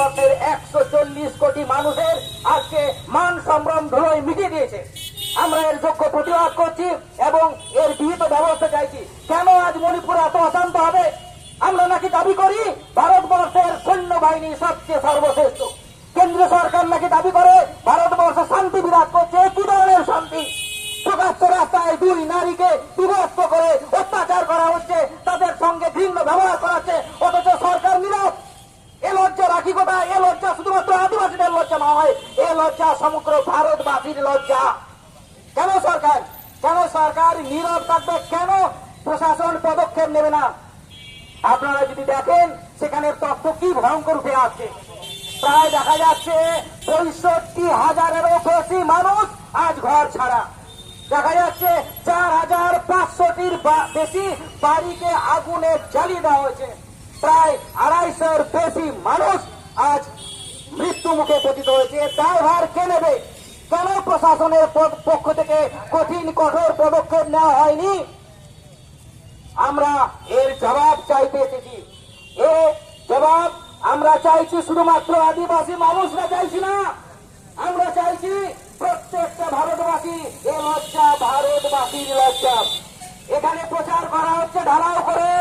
ভারতবর্ষের 140 কোটি মানুষের আজকে মান সম্ভ্রম ধুলোয় মিটিয়ে দিয়েছে। আমরা এর যোগ্য প্রতিবাদ করছি এবং এর বিহিত ব্যবস্থা চাইছি। কেন আজ মণিপুর এত অশান্ত হবে? আমরা নাকি দাবি করি ভারতবর্ষের সৈন্যবাহিনী সবচেয়ে সর্বশ্রেষ্ঠ। কেন্দ্রীয় সরকার নাকি দাবি করে ভারতবর্ষে শান্তি বিরাজ করছে। কি ধরনের শান্তি? প্রকাশ্য রাস্তায় দুই নারীকে বিভক্ত করে অত্যাচার করা হচ্ছে, তাদের সঙ্গে ঘৃণ্য ব্যবহার করাচ্ছে, অথচ সরকার নীরব। এ লজ্জা রাখি কোথায়? এ লজ্জা শুধুমাত্র আদিবাসীদের লজ্জা নয়, এ লজ্জা সমগ্র ভারতবাসীর লজ্জা। কেন সরকার নীরব থাকবে? কেন প্রশাসন পদক্ষেপ নেবে না? আপনারা যদি দেখেন সেখানে তথ্য কি ভয়ঙ্কর উঠে আসছে। প্রায় দেখা যাচ্ছে 65,000-এরও বেশি মানুষ আজ ঘর ছাড়া। দেখা যাচ্ছে 4,500-টির বেশি বাড়িকে আগুনে জ্বালিয়ে দেওয়া হয়েছে। প্রায় 250-এর বেশি মানুষ আজ মৃত্যু মুখে পতিত হয়েছে। দায়ভার কে নেবে? কেন প্রশাসনের পক্ষ থেকে কঠোর পদক্ষেপ নেওয়া হয়নি? আমরা এর জবাব চাইতে এসেছি। এ জবাব আমরা চাইছি শুধুমাত্র আদিবাসী মানুষরা চাইছি না, আমরা চাইছি প্রত্যেকটা ভারতবাসী। এ লজ্জা ভারতবাসীর লজ্জা। এখানে প্রচার করা হচ্ছে ঢালাও করে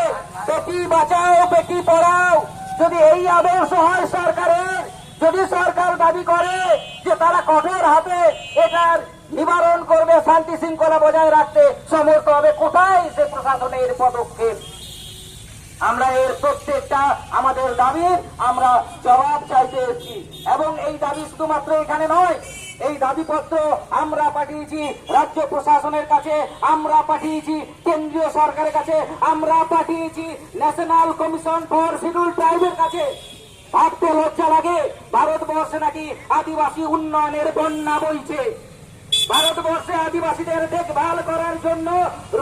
বেটি বাঁচাও বেটি পড়াও। যদি এই আদর্শ হয় সরকারের, যদি সরকার দাবি করে যে তারা কঠোর হাতে এটার নিবারণ করবে, শান্তি শৃঙ্খলা বজায় রাখতে সমর্থ হবে, কোথায় সে প্রশাসনের পদক্ষেপ? আমরা এর প্রত্যেকটা আমাদের দাবির আমরা জবাব চাইতে এসেছি এবং এই দাবি শুধুমাত্র এখানে নয়, এই দাবিপত্র আমরা পাঠিয়েছি রাজ্য প্রশাসনের কাছে, আমরা পাঠিয়েছি কেন্দ্রীয় সরকারের কাছে, আমরা পাঠিয়েছি ন্যাশনাল কমিশন ফর শিডিউল ট্রাইবের কাছে। ভাবতে লজ্জা লাগে, ভারতবর্ষে নাকি আদিবাসী উন্নয়নের বন্যা বইছে। ভারতবর্ষে আদিবাসীদের দেখভাল করার জন্য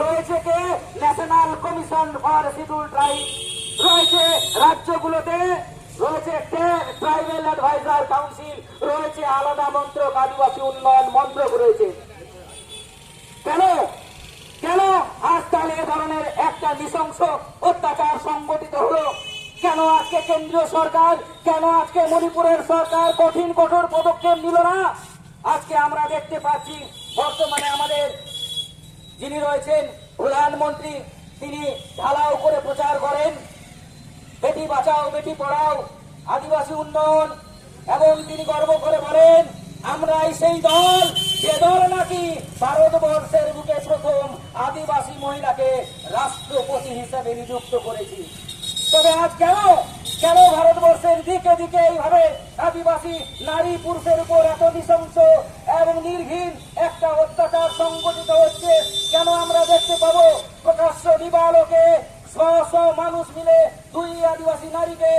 রয়েছে কে? National commission for schedule tribe রয়েছে, রাজ্যগুলোতে রয়েছে ট্রাইবেল অ্যাডভাইজার কাউন্সিল রয়েছে, আলাদা মন্ত্রক আদিবাসী উন্নয়ন মন্ত্রক রয়েছে। কেন কেন আজ তাহলে এ ধরনের একটা নৃশংস অত্যাচার সংগঠিত হলো? কেন আজকে কেন্দ্রীয় সরকার, কেন আজকে মণিপুরের সরকার কঠোর পদক্ষেপ নিল না? আজকে আমরা দেখতে পাচ্ছি বর্তমানে আমাদের যিনি রয়েছেন প্রধানমন্ত্রী, তিনি ঢালাও করে প্রচার করেন বেটি বাঁচাও বেটি পড়াও, আদিবাসী উন্নয়ন, এবং তিনি গর্ব করে বলেন আমরাই সেই দল যে দল নাকি ভারতবর্ষের বুকে প্রথম আদিবাসী মহিলাকে রাষ্ট্রপতি হিসেবে নিযুক্ত করেছি। তবে আজ কেন ভারতবর্ষের দিকে দিকে এইভাবে আদিবাসী নারী পুরুষের উপর এত নৃশংস এবং নির্ঘৃণ একটা অত্যাচার সংগঠিত হচ্ছে? কেন আমরা দেখতে পাবো প্রকাশ্য দিবালোকে স্ব মানুষ মিলে দুই আদিবাসী নারীকে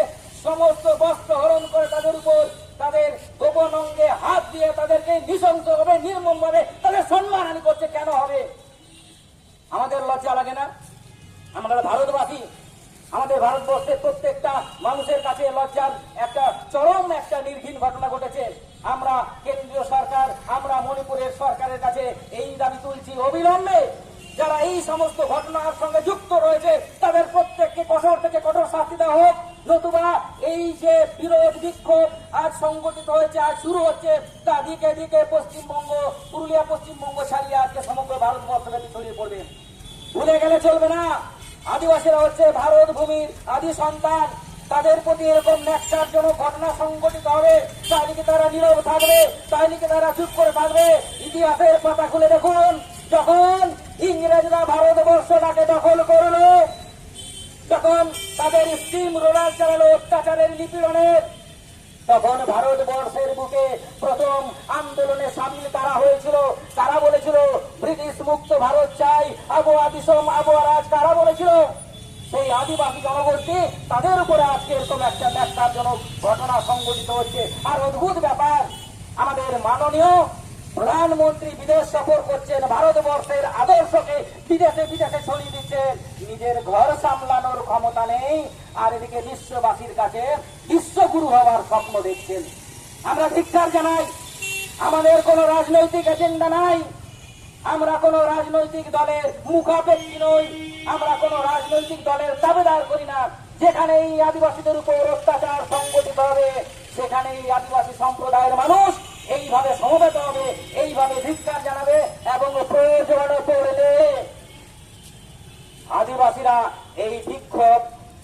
সমস্ত বস্ত্র হরণ করে তাদের উপর তাদের গোপন অঙ্গে হাত দিয়ে তাদেরকে নৃশংস ভাবে নির্মম ভাবে তাদের সম্মানহানি করছে? কেন হবে? আমাদের লজ্জা লাগে না? আমরা ভারতবাসী, আমাদের ভারতবর্ষের প্রত্যেকটা মানুষের কাছে লজ্জার একটা চরম একটা নির্ঘৃণ ঘটনা ঘটেছে। আমরা কেন্দ্রীয় সরকার, আমরা মণিপুরের সরকারের কাছে এই দাবি তুলছি অবিলম্বে যারা এই সমস্ত ঘটনার সঙ্গে যুক্ত রয়েছে তাদের প্রত্যেককে কঠোর থেকে কঠোর শাস্তি দেওয়া হোক, নতুবা এই যে বিরোধ বিক্ষোভ আজ সংগঠিত হয়েছে, আজ শুরু হচ্ছে, তা দিকে দিকে পশ্চিমবঙ্গ, পুরুলিয়া পশ্চিমবঙ্গ ছাড়িয়ে আজকে সমগ্র ভারতবর্ষব্যাপী ছড়িয়ে পড়বে। ভুলে গেলে চলবে না, আদিবাসীরা হচ্ছে ভারত ভূমির আদি সন্তান। তাদের প্রতি এরকম ন্যাক্কারজনক ঘটনা সংঘটিত হবে, তাই নাকি তারা নীরব থাকবে, তাই নাকি তারা চুপ করে থাকবে? ইতিহাসের পাতা খুলে দেখুন, যখন ইংরেজরা ভারতবর্ষটাকে দখল করলো, যখন তাদের স্টিম রোলার চালালো অত্যাচারের নিপীড়নের, তখন ভারতবর্ষের বুকে প্রথম আন্দোলনে সামিল তারা হয়েছিল। তারা বলেছিল ব্রিটিশ মুক্ত ভারত চাই, আবহাওয়া দিশম আবহাওয়া রাজ। কারা বলেছিল? সেই আদিবাসী জনগোষ্ঠী। তাদের উপরে আজকে এরকম একটা ন্যাক্কারজনক ঘটনা সংঘটিত হচ্ছে। আর অদ্ভুত ব্যাপার, আমাদের মাননীয় প্রধানমন্ত্রী বিদেশ সফর করছেন, ভারতবর্ষের আদর্শকে বিদেশে বিদেশে ছড়িয়ে দিচ্ছেন, নিজের ঘর সামলানোর ক্ষমতা নেই, আর এদিকে বিশ্ববাসীর কাছে বিশ্বগুরু হওয়ার স্বপ্ন দেখছেন। আমরা ধিক্কার জানাই। আমাদের কোন রাজনৈতিক এজেন্ডা নাই, আমরা কোন রাজনৈতিক দলের মুখাপেক্ষী নই, আমরা কোন রাজনৈতিক দলের দাবিদার করি না। যেখানে এই আদিবাসীদের উপর অত্যাচার সংগঠিত হবে সেখানে এই আদিবাসী সম্প্রদায়ের মানুষ এইভাবে সমবেত হবে, এইভাবে ধিক্কার জানাবে এবং প্রয়োজন পড়লে আদিবাসীরা এই বিক্ষোভ,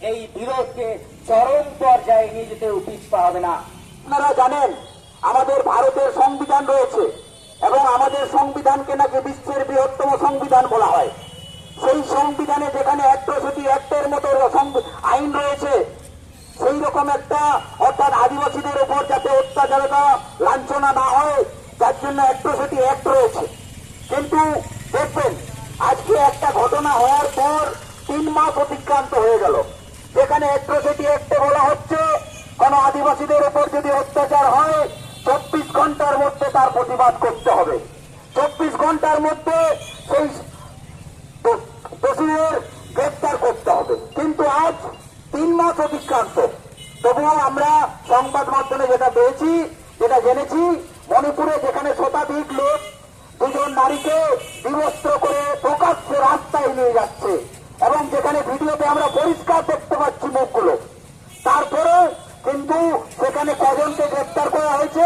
এই বিরোধকে চরম পর্যায়ে নিয়ে যেতেও পিছপা হবে না। আপনারা জানেন আমাদের ভারতের সংবিধান রয়েছে এবং আমাদের সংবিধানকে নাকি বিশ্বের বৃহত্তম সংবিধান বলা হয়। সেই সংবিধানে যেখানে অ্যাট্রসিটি অ্যাক্টের মতো আইন রয়েছে, সেই রকম একটা অর্থাৎ আদিবাসীদের উপর যাতে অত্যাচারতা লাঞ্ছনা না হয় তার জন্য অ্যাট্রসিটি অ্যাক্ট রয়েছে। কিন্তু দেখবেন আজকে একটা ঘটনা হওয়ার পর 3 মাস অতিক্রান্ত হয়ে গেল, যেখানে অ্যাট্রসিটি অ্যাক্টে বলা হচ্ছে কোন আদিবাসীদের উপর যদি অত্যাচার হয় 24 ঘন্টার মধ্যে তার প্রতিবাদ করতে হবে, 24 ঘন্টার মধ্যে সেই দোষীদের গ্রেপ্তার করতে হবে। কিন্তু আজ 3 মাস অতিক্রান্ত, তবুও আমরা সংবাদ মাধ্যমে যেটা পেয়েছি, যেটা জেনেছি, মণিপুরে যেখানে শতাধিক লোক 2 জন নারীকে বিবস্ত্র করে প্রকাশ্যে রাস্তায় নিয়ে যাচ্ছে এবং যেখানে ভিডিওতে আমরা পরিষ্কার দেখতে পাচ্ছি মুখগুলো, তারপরে কিন্তু সেখানে কজনকে গ্রেপ্তার করা হয়েছে,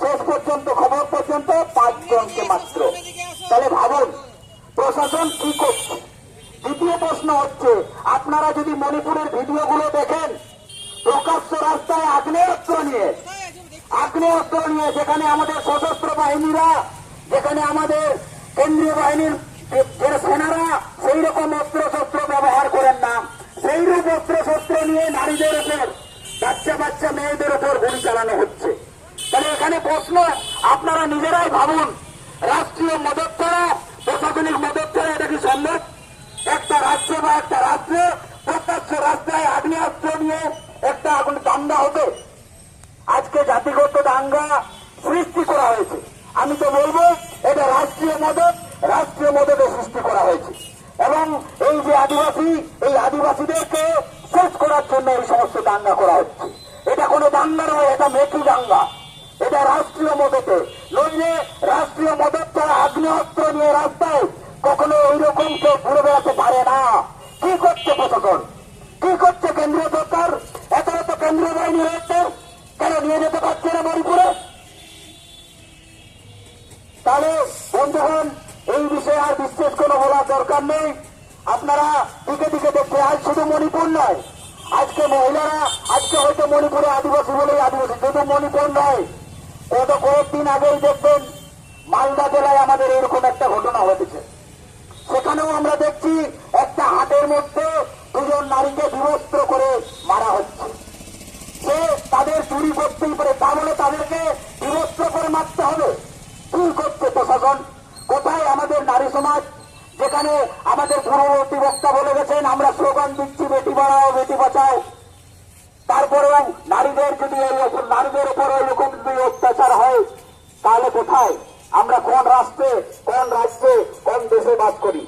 শেষ পর্যন্ত খবর পর্যন্ত 5 জনকে মাত্র। তাহলে ভাবুন প্রশাসন কি করছে। দ্বিতীয় প্রশ্ন হচ্ছে, আপনারা যদি মণিপুরের ভিডিওগুলো দেখেন, প্রকাশ্য রাস্তায় আগ্নেয়াস্ত্র নিয়ে যেখানে আমাদের সশস্ত্র বাহিনীরা, যেখানে আমাদের কেন্দ্রীয় বাহিনীর যে সেনারা সেই রকম অস্ত্রশস্ত্র ব্যবহার করেন না, সেই রূপ অস্ত্রশস্ত্র নিয়ে নারীদের উপর, বাচ্চা মেয়েদের উপর গুলি চালানো হচ্ছে। তাহলে এখানে প্রশ্ন, আপনারা নিজেরাই ভাবুন, রাষ্ট্রীয় মদত ছাড়া, প্রশাসনিক মদত ছাড়া এটা কি সম্ভব? একটা রাজ্য বা একটা রাষ্ট্রে প্রত্যক্ষ রাস্তায় আগ্নেয়াস্ত্র নিয়ে একটা দাঙ্গা হবে? আজকে জাতিগত দাঙ্গা সৃষ্টি করা হয়েছে, আমি তো বলবো এটা রাষ্ট্রীয় মদতে সৃষ্টি করা হয়েছে এবং এই যে এই আদিবাসীদেরকে শেষ করার জন্য এই সমস্ত দাঙ্গা করা হচ্ছে। এটা কোনো দাঙ্গা নয়, এটা মেকি দাঙ্গা, এটা রাষ্ট্রীয় মদতে। নইলে রাষ্ট্রীয় মদত ছাড়া আগ্নেয়াস্ত্র নিয়ে রাস্তায় কখনো এইরকম কেউ ঘুরে বেড়াতে পারে না। কি করছে প্রশাসন, কি করছে কেন্দ্রীয় সরকার? এত কেন্দ্রীয় বাহিনী রয়েছে, কেন নিয়ে যেতে পারছে না মণিপুরে? তাহলে বন্ধুগণ, এই বিষয়ে আর বিশেষ কোনো বলার দরকার নেই। আপনারা দিকে দেখছে, আজ শুধু মণিপুর নয়, আজকে মহিলারা, আজকে হয়তো মণিপুরে আদিবাসী বলেই আদিবাসী, শুধু মণিপুর নয়, কয়েকদিন আগেই দেখবেন মালদা জেলায় আমাদের এরকম একটা ঘটনা ঘটেছে। সেখানেও আমরা দেখছি একটা হাটের মধ্যে 2 জন নারীকে বিবস্ত্র করে মারা হচ্ছে। সে তাদের চুরি করতেই পারে, তা বলে তাদেরকে বিবস্ত্র করে মারতে হবে? কি করছে প্রশাসন? কোথায় আমাদের নারী সমাজ? যেখানে আমাদের পূর্ববর্তী বক্তা বলে গেছেন আমরা স্লোগান দিচ্ছি বেটি বাড়াও বেটি বাঁচাও, তারপরেও নারীদের উপর এরকম যদি অত্যাচার হয় তাহলে কোথায়? আমরা কোন রাষ্ট্রে, কোন রাজ্যে, কোন দেশে বাস করি?